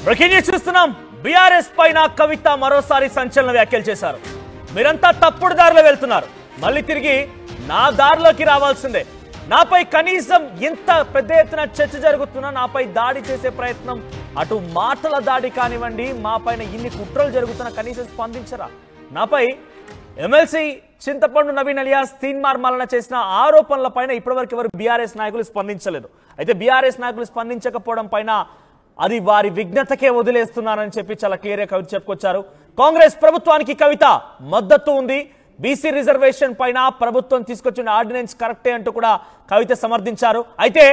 Breaking news చూస్తున్నాం. BRS పైన కవిత మరోసారి సంచలన వ్యాఖ్యలు చేశారు. మీరంతా తప్పుడు దారిలో వెళ్తున్నారు, మళ్ళీ తిరిగి నా దారిలోకి రావాల్సిందే. నాపై కనీసం ఇంత పెద్ద ఎత్తున చర్చ జరుగుతున్నా నాపై దాడి చేసే ప్రయత్నం, అటు మాటల దాడి కానివ్వండి, మా పైన ఇన్ని కుట్రలు జరుగుతున్నా కనీసం స్పందించరా? నాపై ఎమ్మెల్సీ చింతపండు నవీన్ అలియాస్ తీన్మార్ మల్లన చేసిన ఆరోపణల పైన ఇప్పటివరకు ఎవరు బీఆర్ఎస్ నాయకులు స్పందించలేదు. అయితే బీఆర్ఎస్ నాయకులు స్పందించకపోవడం పైన అది వారి విఘ్నతకే వదిలేస్తున్నారని చెప్పి చాలా క్లియర్గా కవిత చెప్పుకొచ్చారు. కాంగ్రెస్ ప్రభుత్వానికి కవిత మద్దతు ఉంది. బీసీ రిజర్వేషన్ పైన ప్రభుత్వం తీసుకొచ్చిన ఆర్డినెన్స్ కరెక్టే అంటూ కూడా కవిత సమర్థించారు. అయితే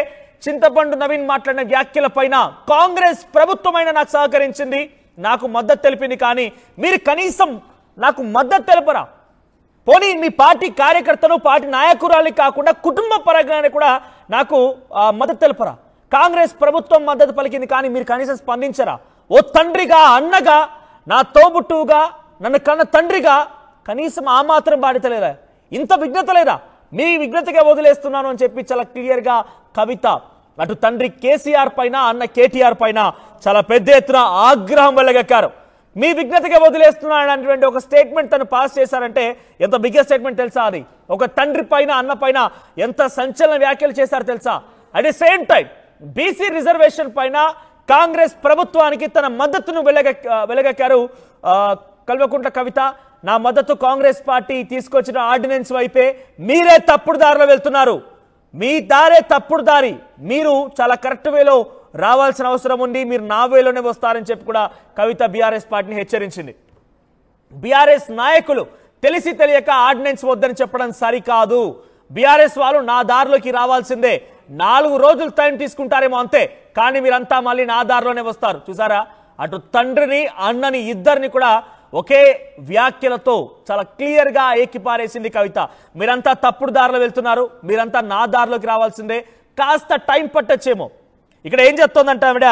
చింతపండు నవీన్ మాట్లాడిన వ్యాఖ్యల పైన కాంగ్రెస్ ప్రభుత్వమైన నాకు సహకరించింది, నాకు మద్దతు తెలిపింది, కానీ మీరు కనీసం నాకు మద్దతు తెలపరా? పోనీ మీ పార్టీ కార్యకర్తలు, పార్టీ నాయకురాలి కాకుండా కుటుంబ పరంగానే కూడా నాకు మద్దతు తెలపరా? కాంగ్రెస్ ప్రభుత్వం మద్దతు పలికింది, కానీ మీరు కనీసం స్పందించరా? ఓ తండ్రిగా, అన్నగా, నా తోబుట్టువుగా, నన్ను కన్న తండ్రిగా కనీసం ఆ మాత్రం బాధ్యత లేదా? ఇంత విఘ్నత లేదా? మీ విఘ్నతగా వదిలేస్తున్నాను అని చెప్పి చాలా క్లియర్గా కవిత అటు తండ్రి కేసీఆర్ పైన, అన్న కేటీఆర్ పైన చాలా పెద్ద ఎత్తున ఆగ్రహం వెళ్లగక్కారు. మీ విఘ్నతగా వదిలేస్తున్నాడు అనేటువంటి ఒక స్టేట్మెంట్ తను పాస్ చేశారంటే ఎంత బిగ్గెస్ట్ స్టేట్మెంట్ తెలుసా? అది ఒక తండ్రి పైన, అన్న పైన ఎంత సంచలన వ్యాఖ్యలు చేశారు తెలుసా? At the same time BC reservation పైన కాంగ్రెస్ ప్రభుత్వానికి తన మద్దతును వెలగక్కారు కల్వకుంట్ల కవిత. నా మద్దతు కాంగ్రెస్ పార్టీ తీసుకొచ్చిన ఆర్డినెన్స్ వైపే, మీరే తప్పుడు దారిలో వెళ్తున్నారు, మీ దారే తప్పుడు దారి, మీరు చాలా కరెక్ట్ వేలో రావాల్సిన అవసరం ఉంది, మీరు నా వేలోనే వస్తారని చెప్పి కూడా కవిత బీఆర్ఎస్ పార్టీని హెచ్చరించింది. బీఆర్ఎస్ నాయకులు తెలిసి తెలియక ఆర్డినెన్స్ వద్దని చెప్పడం సరికాదు. బీఆర్ఎస్ వాళ్ళు నా దారిలోకి రావాల్సిందే, 4 రోజులు టైం తీసుకుంటారేమో అంతే, కానీ మీరంతా మళ్ళీ నా దారిలోనే వస్తారు. చూసారా, అటు తండ్రిని, అన్నని, ఇద్దరిని కూడా ఒకే వ్యాఖ్యలతో చాలా క్లియర్గా ఏకిపారేసింది కవిత. మీరంతా తప్పుడు దారిలో వెళ్తున్నారు, మీరంతా నా దారిలోకి రావాల్సిందే, కాస్త టైం పట్టొచ్చేమో. ఇక్కడ ఏం చెప్తోందంటే ఆవిడ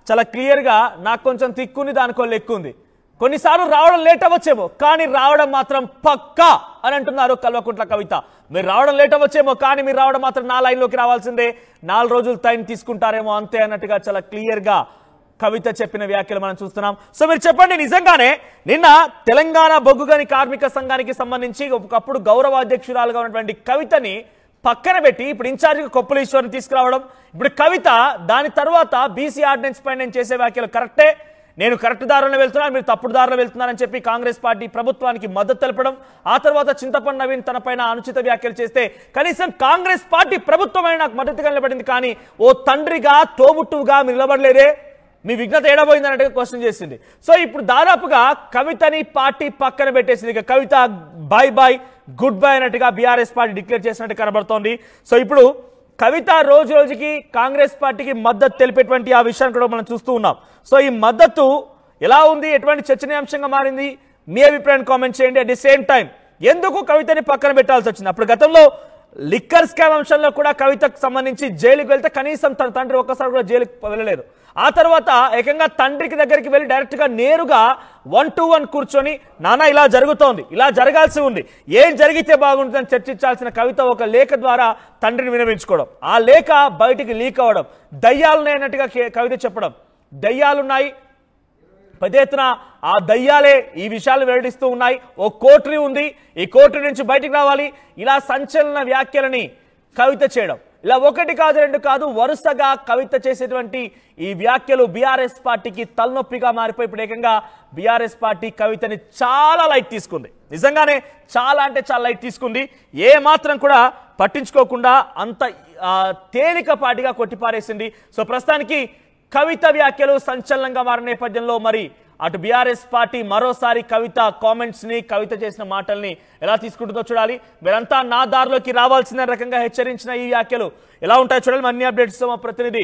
చాలా క్లియర్గా, నాకు కొంచెం తిక్కుంది, దానికో లెక్కుంది, కొన్నిసార్లు రావడం లేట్ అవ్వచ్చేమో, కానీ రావడం మాత్రం పక్కా అని అంటున్నారు కల్వకుంట్ల కవిత. మీరు రావడం లేట్ అవ్వచ్చేమో, కానీ మీరు రావడం మాత్రం నా లైన్లోకి రావాల్సిందే, 4 రోజులు టైం తీసుకుంటారేమో అంతే అన్నట్టుగా చాలా క్లియర్గా కవిత చెప్పిన వ్యాఖ్యలు మనం చూస్తున్నాం. సో మీరు చెప్పండి, నిజంగానే నిన్న తెలంగాణ బొగ్గుగని కార్మిక సంఘానికి సంబంధించి ఒకప్పుడు గౌరవ అధ్యక్షురాలుగా ఉన్నటువంటి కవితని పక్కన పెట్టి ఇప్పుడు ఇన్ఛార్జిగా కొప్పుల ఈశ్వర్ని తీసుకురావడం, ఇప్పుడు కవిత దాని తర్వాత బీసీ ఆర్డినెన్స్ పైన నేను చేసే వ్యాఖ్యలు కరెక్టే, నేను కరెక్ట్ దారిలో వెళ్తున్నాను, మీరు తప్పుడు దారిలో వెళ్తున్నారని చెప్పి కాంగ్రెస్ పార్టీ ప్రభుత్వానికి మద్దతు తెలపడం, ఆ తర్వాత చింతపండు నవీన్ తన పైన అనుచిత వ్యాఖ్యలు చేస్తే కనీసం కాంగ్రెస్ పార్టీ ప్రభుత్వమైన నాకు మద్దతుగా నిలబడింది, కానీ ఓ తండ్రిగా, తోబుట్టువుగా మీరు నిలబడలేదే, మీ విఘ్నత ఏడబోయింది అన్నట్టుగా క్వశ్చన్ చేసింది. సో ఇప్పుడు దాదాపుగా కవితని పార్టీ పక్కన పెట్టేసింది. ఇక కవిత బాయ్ బాయ్, గుడ్ బై అన్నట్టుగా బీఆర్ఎస్ పార్టీ డిక్లేర్ చేసినట్టు కనబడుతోంది. సో ఇప్పుడు కవిత రోజు రోజుకి కాంగ్రెస్ పార్టీకి మద్దతు తెలిపేటువంటి ఆ విషయాన్ని కూడా మనం చూస్తూ ఉన్నాం. సో ఈ మద్దతు ఎలా ఉంది, ఎటువంటి చర్చనీయాంశంగా మారింది, మీ అభిప్రాయాన్ని కామెంట్ చేయండి. అట్ ది సేమ్ టైం ఎందుకు కవితని పక్కన పెట్టాల్సి వచ్చింది? అప్పుడు గతంలో లిక్కర్ స్కామ్ అంశంలో కూడా కవితకు సంబంధించి జైలుకి వెళ్తే కనీసం తన తండ్రి ఒక్కసారి కూడా జైలుకి వెళ్ళలేదు. ఆ తర్వాత ఏకంగా తండ్రికి దగ్గరికి వెళ్ళి డైరెక్ట్గా నేరుగా 1-to-1 కూర్చొని, నాన్న ఇలా జరుగుతోంది, ఇలా జరగాల్సి ఉంది, ఏం జరిగితే బాగుంటుందని చర్చించాల్సిన కవిత ఒక లేఖ ద్వారా తండ్రిని వినవించుకోవడం, ఆ లేఖ బయటికి లీక్ అవ్వడం, దయ్యాలున్నాయన్నట్టుగా కవిత చెప్పడం, దయ్యాలున్నాయి పెద్ద ఎత్తున, ఆ దయ్యాలే ఈ విషయాలు వెల్లడిస్తూ ఉన్నాయి, ఓ కోటరీ ఉంది, ఈ కోటరీ నుంచి బయటికి రావాలి, ఇలా సంచలన వ్యాఖ్యలని కవిత చేయడం, ఇలా 1 కాదు 2 కాదు వరుసగా కవిత చేసేటువంటి ఈ వ్యాఖ్యలు బీఆర్ఎస్ పార్టీకి తలనొప్పిగా మారిపోయి ఇప్పుడు ఏకంగా బీఆర్ఎస్ పార్టీ కవితని చాలా లైట్ తీసుకుంది. నిజంగానే చాలా అంటే చాలా లైట్ తీసుకుంది, ఏ మాత్రం కూడా పట్టించుకోకుండా అంత తేలికపాటిగా కొట్టిపారేసింది. సో ప్రస్తుతానికి కవిత వ్యాఖ్యలు సంచలనంగా మారిన నేపథ్యంలో మరి అటు బీఆర్ఎస్ పార్టీ మరోసారి కవిత కామెంట్స్ ని, కవిత చేసిన మాటల్ని ఎలా తీసుకుంటుందో చూడాలి. మీరంతా నా దారిలోకి రావాల్సిన రకంగా హెచ్చరించిన ఈ వ్యాఖ్యలు ఎలా ఉంటాయో చూడాలి. అన్ని అప్డేట్స్ మా ప్రతినిధి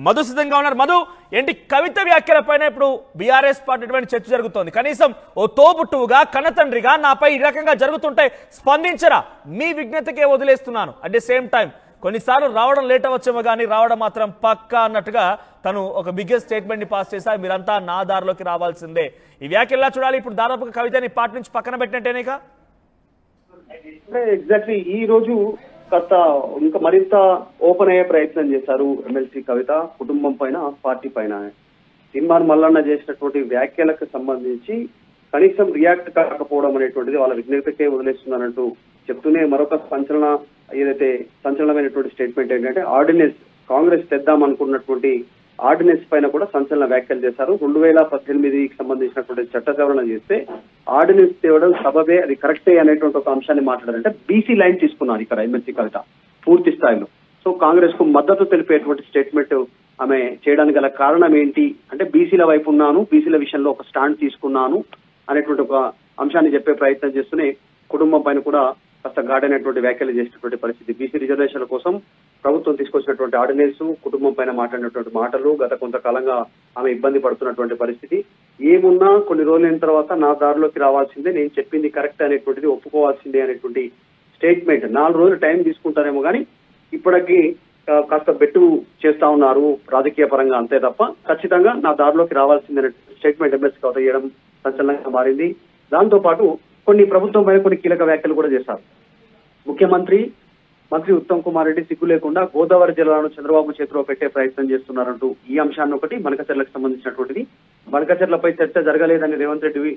మధు సిద్ధంగా ఉన్నారు. మధు, ఏంటి కవిత వ్యాఖ్యల పైన ఇప్పుడు బీఆర్ఎస్ పార్టీ అటువంటి చర్చ జరుగుతోంది, కనీసం ఓ తోబుట్టువుగా, కన్నతండ్రిగా నాపై ఈ రకంగా జరుగుతుంటే స్పందించరా? మీ విఘ్నతకే వదిలేస్తున్నాను, అట్ ది సేమ్ టైం కొన్నిసార్లు రావడం లేట్ అవ్వచ్చేమో, కానీ రావడం మాత్రం పక్కా అన్నట్టుగా తను ఒక బిగ్గెస్ట్ స్టేట్మెంట్ ని పాస్ చేశారు, మీరంతా నా దారిలోకి రావాల్సిందే. ఈ వ్యాఖ్యలా చూడాలి. ఇప్పుడు దాదాపుగా కవితని పార్టీ నుంచి పక్కన పెట్టినట్టేనేక ఎగ్జాక్ట్లీ ఈ రోజు కాస్త ఇంకా మరింత ఓపెన్ అయ్యే ప్రయత్నం చేశారు ఎమ్మెల్సీ కవిత, కుటుంబం పైన, పార్టీ పైన. తీర్మాన్ మల్లన్న చేసినటువంటి వ్యాఖ్యలకు సంబంధించి కనీసం రియాక్ట్ కాకపోవడం అనేటువంటిది వాళ్ళ విజ్ఞతకే వదిలేస్తున్నారంటూ చెప్తూనే మరొక సంచలనమైనటువంటి స్టేట్మెంట్ ఏంటంటే ఆర్డినెన్స్ కాంగ్రెస్ తెద్దాం అనుకున్నటువంటి ఆర్డినెన్స్ పైన కూడా సంచలన వ్యాఖ్యలు చేశారు. 2018కి సంబంధించినటువంటి చట్ట సవరణ చేస్తే ఆర్డినెన్స్ తేవడం సబబే, అది కరెక్టే అనేటువంటి ఒక అంశాన్ని మాట్లాడారంటే బీసీ లైన్ తీసుకున్నారు ఇక్కడ ఎమ్మెల్సీ కవిత పూర్తి స్థాయిలో. సో కాంగ్రెస్ కు మద్దతు తెలిపేటువంటి స్టేట్మెంట్ ఆమె చేయడానికి గల కారణం ఏంటి అంటే బీసీల వైపు ఉన్నాను, బీసీల విషయంలో ఒక స్టాండ్ తీసుకున్నాను అనేటువంటి ఒక అంశాన్ని చెప్పే ప్రయత్నం చేస్తూనే కుటుంబం పైన కూడా కాస్త గాడైనటువంటి వ్యాఖ్యలు చేసినటువంటి పరిస్థితి. బీసీ రిజర్వేషన్ల కోసం ప్రభుత్వం తీసుకొచ్చినటువంటి ఆర్డినెన్స్, కుటుంబం పైన మాట్లాడినటువంటి మాటలు, గత కొంతకాలంగా ఆమె ఇబ్బంది పడుతున్నటువంటి పరిస్థితి. ఏమున్నా కొన్ని రోజులైన తర్వాత నా దారిలోకి రావాల్సిందే, నేను చెప్పింది కరెక్ట్ అనేటువంటిది ఒప్పుకోవాల్సిందే అనేటువంటి స్టేట్మెంట్. 4 రోజులు టైం తీసుకుంటారేమో కానీ ఇప్పటికీ కాస్త బెట్టు చేస్తా ఉన్నారు రాజకీయ పరంగా, అంతే తప్ప ఖచ్చితంగా నా దారిలోకి రావాల్సిందే స్టేట్మెంట్ ఎమ్మెల్సీ కవిత చేయడం సంచలనంగా మారింది. దాంతో పాటు కొన్ని ప్రభుత్వం పైన కొన్ని కీలక వ్యాఖ్యలు కూడా చేశారు. మంత్రి ఉత్తమ్ కుమార్ రెడ్డి సిగ్గు లేకుండా గోదావరి జిల్లాను చంద్రబాబు చేతిలో పెట్టే ప్రయత్నం చేస్తున్నారంటూ ఈ అంశాన్ని ఒకటి, బనకచెర్లకు సంబంధించినటువంటిది. బనకచెర్లపై చర్చ జరగలేదని రేవంత్ రెడ్డి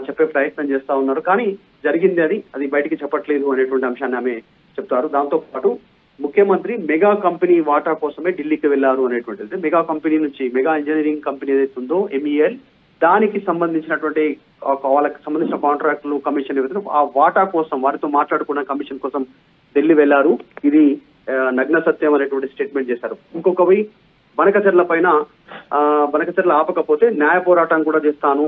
చెప్పే ప్రయత్నం చేస్తా ఉన్నారు, కానీ జరిగింది అది బయటికి చెప్పట్లేదు అనేటువంటి అంశాన్ని ఆమె చెప్తారు. దాంతో పాటు ముఖ్యమంత్రి మెగా కంపెనీ వాటా కోసమే ఢిల్లీకి వెళ్లారు అనేటువంటిది. మెగా కంపెనీ నుంచి మెగా ఇంజనీరింగ్ కంపెనీ ఏదైతే ఉందో MEL, దానికి సంబంధించినటువంటి వాళ్ళకి సంబంధించిన కాంట్రాక్టులు, కమిషన్ ఏవైతే ఆ వాటా కోసం వారితో మాట్లాడుకున్న కమిషన్ కోసం ఢిల్లీ వెళ్లారు. ఇది నగ్న సత్యం అనేటువంటి స్టేట్మెంట్ చేశారు. ఇంకొకవి బనకచెర్ల పైన బనకచెర్ల ఆపకపోతే న్యాయ పోరాటం కూడా చేస్తాను.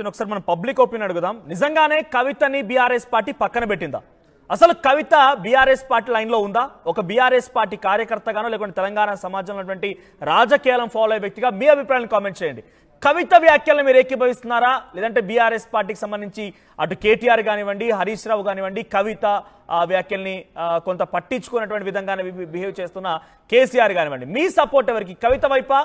ఒకసారి మనం పబ్లిక్ ఒపీనియన్ అడుగుదాం. నిజంగానే కవితని బీఆర్ఎస్ పార్టీ పక్కన పెట్టిందా? అసలు కవిత బీఆర్ఎస్ పార్టీ లైన్ లో ఉందా? ఒక బీఆర్ఎస్ పార్టీ కార్యకర్తగానో లేకుంటే తెలంగాణ సమాజంలో ఉన్నటువంటి రాజకీయాలను ఫాలో అయ్యే వ్యక్తిగా మీ అభిప్రాయాన్ని కామెంట్ చేయండి. కవిత వ్యాఖ్యలను మీరు ఏకీభవిస్తున్నారా, లేదంటే బీఆర్ఎస్ పార్టీకి సంబంధించి అటు కేటీఆర్ కానివ్వండి, హరీష్ రావు కానివ్వండి, కవిత వ్యాఖ్యల్ని కొంత పట్టించుకున్నటువంటి విధంగానే బిహేవ్ చేస్తున్న కేసీఆర్ కానివ్వండి, మీ సపోర్ట్ ఎవరికి? కవిత వైపా,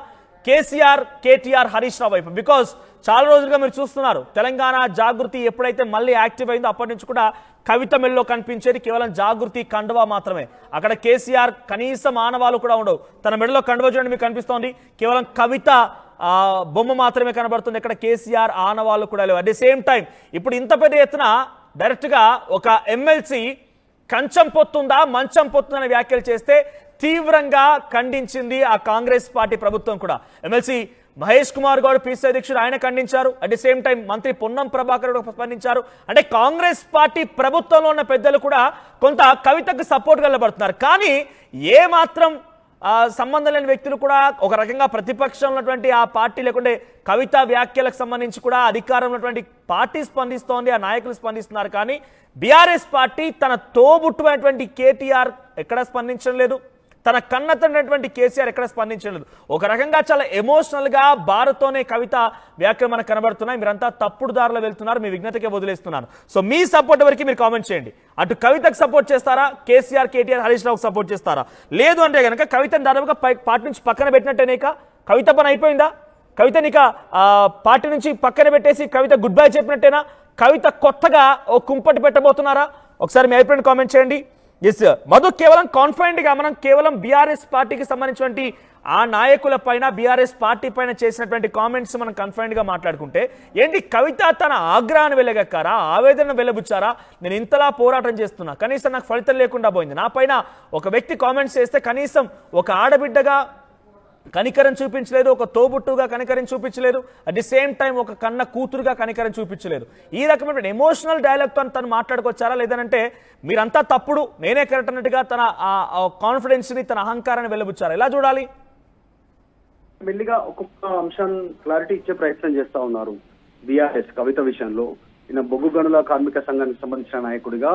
కేసీఆర్, కేటీఆర్, హరీష్ రావు వైపు? బికాస్ చాలా రోజులుగా మీరు చూస్తున్నారు తెలంగాణ జాగృతి ఎప్పుడైతే మళ్ళీ యాక్టివ్ అయిందో అప్పటి నుంచి కూడా కవిత మెల్లో కనిపించేది కేవలం జాగృతి కండువా మాత్రమే. అక్కడ కేసీఆర్ కనీసం ఆనవాళ్ళు కూడా ఉండవు. తన మెడలో కండువా చూడండి మీకు కనిపిస్తోంది, కేవలం కవిత బొమ్మ మాత్రమే కనబడుతుంది. ఇక్కడ కేసీఆర్ ఆనవాళ్ళు కూడా లేవు. అట్ ది సేమ్ టైం ఇప్పుడు ఇంత పెద్ద ఎత్తున డైరెక్ట్ గా ఒక ఎమ్మెల్సీ కంచం పొత్తుందా మంచం పొత్తుందని వ్యాఖ్యలు చేస్తే తీవ్రంగా ఖండించింది ఆ కాంగ్రెస్ పార్టీ ప్రభుత్వం కూడా. ఎమ్మెల్సీ మహేష్ కుమార్ గౌడ్ పిసిసి అధ్యక్షుడు ఆయన ఖండించారు. అట్ ది సేమ్ టైం మంత్రి పొన్నం ప్రభాకర్ స్పందించారు. అంటే కాంగ్రెస్ పార్టీ ప్రభుత్వంలో ఉన్న పెద్దలు కూడా కొంత కవితకు సపోర్ట్ కలబడుతున్నారు. కానీ ఏ మాత్రం సంబంధం లేని వ్యక్తులు కూడా ఒక రకంగా ప్రతిపక్షంలో ఉన్నటువంటి ఆ పార్టీ లేకుంటే కవిత వ్యాఖ్యలకు సంబంధించి కూడా అధికారంలో ఉన్నటువంటి పార్టీ స్పందిస్తోంది, ఆ నాయకులు స్పందిస్తున్నారు. కానీ బీఆర్ఎస్ పార్టీ తన తోబుట్టువైనటువంటి కేటీఆర్ ఎక్కడ స్పందించడం లేదు, తన కన్నతమైనటువంటి కేసీఆర్ ఎక్కడ స్పందించలేదు. ఒక రకంగా చాలా ఎమోషనల్ గా బారుతోనే కవిత వ్యాఖ్యలు మనకు కనబడుతున్నాయి. మీరంతా తప్పుడు దారిలో వెళ్తున్నారు, మీ విజ్ఞతకే వదిలేస్తున్నాను. సో మీ సపోర్ట్ వరకు మీరు కామెంట్ చేయండి. అటు కవితకు సపోర్ట్ చేస్తారా, కేసీఆర్, కేటీఆర్, హరీష్ రావుకు సపోర్ట్ చేస్తారా? లేదు అంటే కనుక కవితను దాదాపుగా పార్టీ నుంచి పక్కన పెట్టినట్టేనేక కవిత పని అయిపోయిందా? కవితనిక పార్టీ నుంచి పక్కన పెట్టేసి కవిత గుడ్ బై చెప్పినట్టేనా? కవిత కొత్తగా ఓ కుంపటి పెట్టబోతున్నారా? ఒకసారి మీ అభిప్రాయం కామెంట్ చేయండి. ఎస్ మధు, కేవలం కాన్ఫిడెంట్ గా మనం కేవలం బీఆర్ఎస్ పార్టీకి సంబంధించినటువంటి ఆ నాయకుల పైన బీఆర్ఎస్ పార్టీ పైన చేసినటువంటి కామెంట్స్ మనం కాన్ఫిడెంట్ గా మాట్లాడుకుంటే ఏంటి కవిత తన ఆగ్రహాన్ని వెలగక్కారా, ఆవేదన వెలబుచ్చారా? నేను ఇంతలా పోరాటం చేస్తున్నా కనీసం నాకు ఫలితం లేకుండా పోయింది, నా పైన ఒక వ్యక్తి కామెంట్స్ చేస్తే కనీసం ఒక ఆడబిడ్డగా కనికరం చూపించలేదు, ఒక తోబుట్టుగా కనికరం చూపించలేదు, అట్ ది సేమ్ టైం ఒక కన్న కూతురుగా కనికరం చూపించలేదు. ఈ రకమైన ఎమోషనల్ డైలాగ్తో తను మాట్లాడుకొచ్చారా, లేదంటే మీరంతా తప్పుడు నేనే కరెక్ట్ అన్నట్టుగా తన కాన్ఫిడెన్స్ ని తన అహంకారాన్ని వెలుబుచ్చారా? ఎలా చూడాలి? మెల్లిగా ఒక్కొక్క అంశాన్ని క్లారిటీ ఇచ్చే ప్రయత్నం చేస్తా ఉన్నారు బీఆర్ఎస్ కవిత విషయంలో. ఈయన బొగ్గు గనుల కార్మిక సంఘానికి సంబంధించిన నాయకుడిగా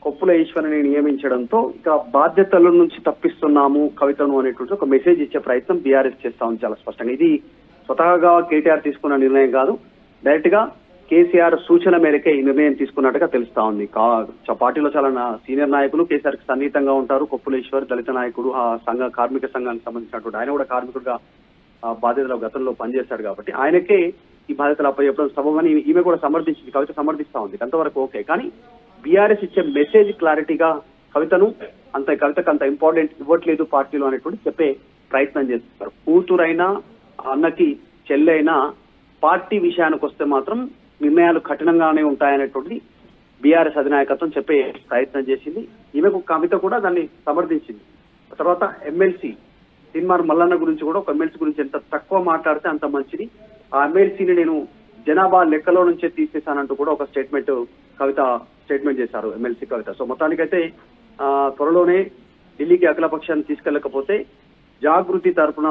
కొప్పుల ఈశ్వరిని నియమించడంతో ఇక బాధ్యతల నుంచి తప్పిస్తున్నాము కవితను అనేటువంటి ఒక మెసేజ్ ఇచ్చే ప్రయత్నం బీఆర్ఎస్ చేస్తా ఉంది చాలా స్పష్టంగా. ఇది స్వతహాగా కేటీఆర్ తీసుకున్న నిర్ణయం కాదు, డైరెక్ట్ గా కేసీఆర్ సూచన మేరకే ఈ నిర్ణయం తీసుకున్నట్టుగా తెలుస్తా ఉంది. పార్టీలో చాలా సీనియర్ నాయకులు కేసీఆర్ కి సన్నిహితంగా ఉంటారు. కొప్పులేశ్వర్ దళిత నాయకుడు, ఆ కార్మిక సంఘానికి సంబంధించినటువంటి ఆయన కూడా కార్మికుడిగా బాధ్యతలో గతంలో పనిచేశాడు కాబట్టి ఆయనకే ఈ బాధ్యతలు అప్పచెప్పడం సబబని ఈమె కూడా సమర్థించింది, కవిత సమర్థిస్తా ఉంది. అంతవరకు ఓకే. కానీ బీఆర్ఎస్ ఇచ్చే మెసేజ్ క్లారిటీగా కవితకు అంత ఇంపార్టెంట్ ఇవ్వట్లేదు పార్టీలో అనేటువంటి చెప్పే ప్రయత్నం చేస్తున్నారు. కూతురైనా అన్నకి చెల్లైనా పార్టీ విషయానికి వస్తే మాత్రం నిర్ణయాలు కఠినంగానే ఉంటాయనేటువంటి బీఆర్ఎస్ అధినాయకత్వం చెప్పే ప్రయత్నం చేసింది. ఈమెకు కవిత కూడా దాన్ని సమర్థించింది. తర్వాత ఎమ్మెల్సీ సినిమార్ మల్లన్న గురించి కూడా ఒక ఎమ్మెల్సీ గురించి ఎంత తక్కువ మాట్లాడితే అంత మంచిది, ఆ ఎమ్మెల్సీని నేను జనాభా లెక్కలో నుంచే తీసేశానంటూ కూడా ఒక కవిత స్టేట్మెంట్ చేశారు ఎమ్మెల్సీ కవిత. సో మొత్తానికైతే త్వరలోనే ఢిల్లీకి అఖిలపక్షాన్ని తీసుకెళ్లకపోతే జాగృతి తరఫున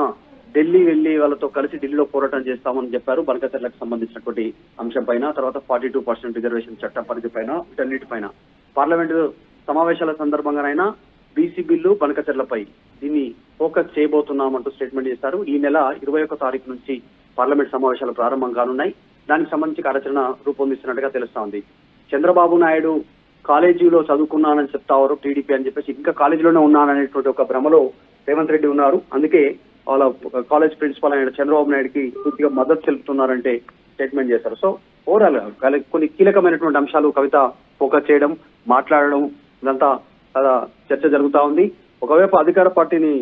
ఢిల్లీ వెళ్లి వాళ్ళతో కలిసి ఢిల్లీలో పోరాటం చేస్తామని చెప్పారు. బనకచెర్లకు సంబంధించినటువంటి అంశం పైన, తర్వాత 42% రిజర్వేషన్ చట్టం పరిధి పైన, వీటన్నిటిపైన పార్లమెంటు సమావేశాల సందర్భంగానైనా బీసీ బిల్లు బనకచెర్లపై దీన్ని ఫోకస్ చేయబోతున్నామంటూ స్టేట్మెంట్ చేశారు. ఈ నెల 21వ తారీఖు నుంచి పార్లమెంట్ సమావేశాలు ప్రారంభం కానున్నాయి. దానికి సంబంధించి కార్యాచరణ రూపొందిస్తున్నట్టుగా తెలుస్తా ఉంది. చంద్రబాబు నాయుడు కాలేజీలో చదువుకున్నానని చెప్తావారు టీడీపీ అని చెప్పేసి, ఇంకా కాలేజీలోనే ఉన్నాననేటువంటి ఒక భ్రమలో రేవంత్ రెడ్డి ఉన్నారు. అందుకే వాళ్ళ కాలేజ్ ప్రిన్సిపాల్ అయిన చంద్రబాబు నాయుడుకి పూర్తిగా మద్దతు తెలుపుతున్నారంటే స్టేట్మెంట్ చేశారు. సో ఓవరాల్ కొన్ని కీలకమైనటువంటి అంశాలు కవిత ఫోకస్ చేయడం, మాట్లాడడం, ఇదంతా చర్చ జరుగుతా ఉంది. ఒకవైపు అధికార పార్టీని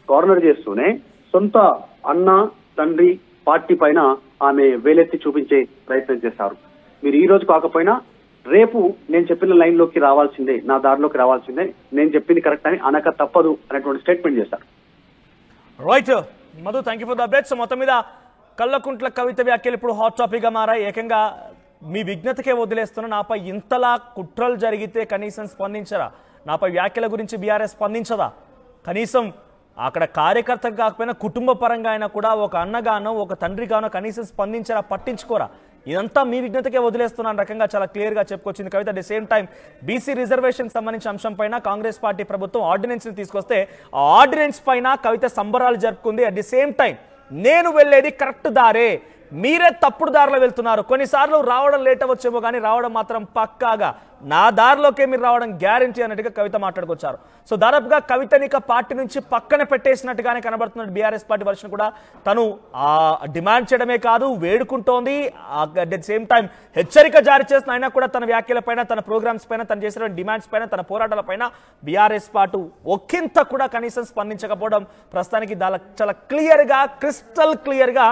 కార్నర్ చేస్తూనే సొంత అన్న తండ్రి పార్టీ పైన ఆమె వేలెత్తి చూపించే ప్రయత్నం చేశారు. మీరు ఈ రోజు కాకపోయినా రేపు నేను చెప్పిన లైన్ లోకి రావాల్సిందే, నా దారిలోకి రావాల్సిందే, నేను చెప్పింది కరెక్ట్ అని అనక తప్పదు అనేటువంటి స్టేట్మెంట్ చేశారు. Right Madhu, thank you for the updates. మొత్తం మీద కల్వకుంట్ల కవిత వ్యాఖ్యలు ఇప్పుడు హాట్ టాపిక్ గా మారాయి. ఏకంగా మీ విజ్ఞతకే వదిలేస్తున్నా, నాపై ఇంతలా కుట్రలు జరిగితే కనీసం స్పందించరా? నాపై వ్యాఖ్యల గురించి బీఆర్ఎస్ స్పందించదా? కనీసం అక్కడ కార్యకర్త కాకపోయినా కుటుంబ పరంగా అయినా కూడా ఒక అన్నగానో ఒక తండ్రిగానో కనీసం స్పందించరా, పట్టించుకోరా? ఇదంతా మీ విజ్ఞతకే వదిలేస్తున్నాను రకంగా చాలా క్లియర్ గా చెప్పుకొచ్చింది Kavitha. At the same time BC reservation సంబంధించిన అంశం పైన కాంగ్రెస్ పార్టీ ప్రభుత్వం ఆర్డినెన్స్ ని తీసుకొస్తే ఆ ఆర్డినెన్స్ పైన కవిత సంబరాలు జరుపుకుంది. అట్ ది సేమ్ టైం నేను వెళ్ళేది కరెక్ట్ దారే, మీరే తప్పుడు దారిలో వెళ్తున్నారు, కొన్నిసార్లు రావడం లేట్ అవ్వచ్చేమో కానీ రావడం మాత్రం పక్కాగా నా దారిలోకే మీరు రావడం గ్యారంటీ అన్నట్టుగా కవిత మాట్లాడుకొచ్చారు. సో దాదాపుగా కవితని పార్టీ నుంచి పక్కన పెట్టేసినట్టుగానే కనబడుతున్న బీఆర్ఎస్ పార్టీ వర్షన్ కూడా తను డిమాండ్ చేయడమే కాదు వేడుకుంటోంది. అట్ ది సేమ్ టైం హెచ్చరిక జారీ చేసిన అయినా కూడా తన వ్యాఖ్యల పైన, తన ప్రోగ్రామ్స్ పైన, తను చేసిన డిమాండ్స్ పైన, తన పోరాటాల పైన బీఆర్ఎస్ పార్టీ ఒక్కింత కూడా కనీసం స్పందించకపోవడం ప్రస్తుతానికి చాలా క్లియర్ గా, క్రిస్టల్ క్లియర్ గా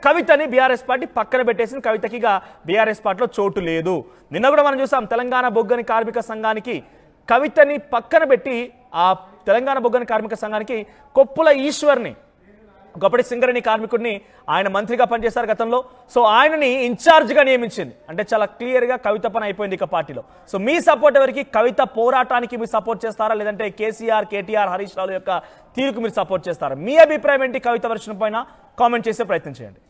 కవితని బీఆర్ఎస్ పార్టీ పక్కన పెట్టేసిన. కవితకి బీఆర్ఎస్ పార్టీలో చోటు లేదు. నిన్న కూడా మనం చూసాం తెలంగాణ బొగ్గని కార్మిక సంఘానికి కవితని పక్కన పెట్టి ఆ తెలంగాణ బొగ్గని కార్మిక సంఘానికి కొప్పుల ఈశ్వర్ని, ఒకప్పటి సింగరేణి కార్మికుడిని, ఆయన మంత్రిగా పనిచేశారు గతంలో. సో ఆయనని ఇన్ఛార్జ్గా నియమించింది. అంటే చాలా క్లియర్గా కవిత పని అయిపోయింది ఇక పార్టీలో. సో మీ సపోర్ట్ ఎవరికి? కవిత పోరాటానికి మీరు సపోర్ట్ చేస్తారా, లేదంటే కేసీఆర్, కేటీఆర్, హరీష్ రావు యొక్క తీరుకు మీరు సపోర్ట్ చేస్తారా? మీ అభిప్రాయం ఏంటి? కవిత వర్షం పైన కామెంట్ చేసే ప్రయత్నం చేయండి.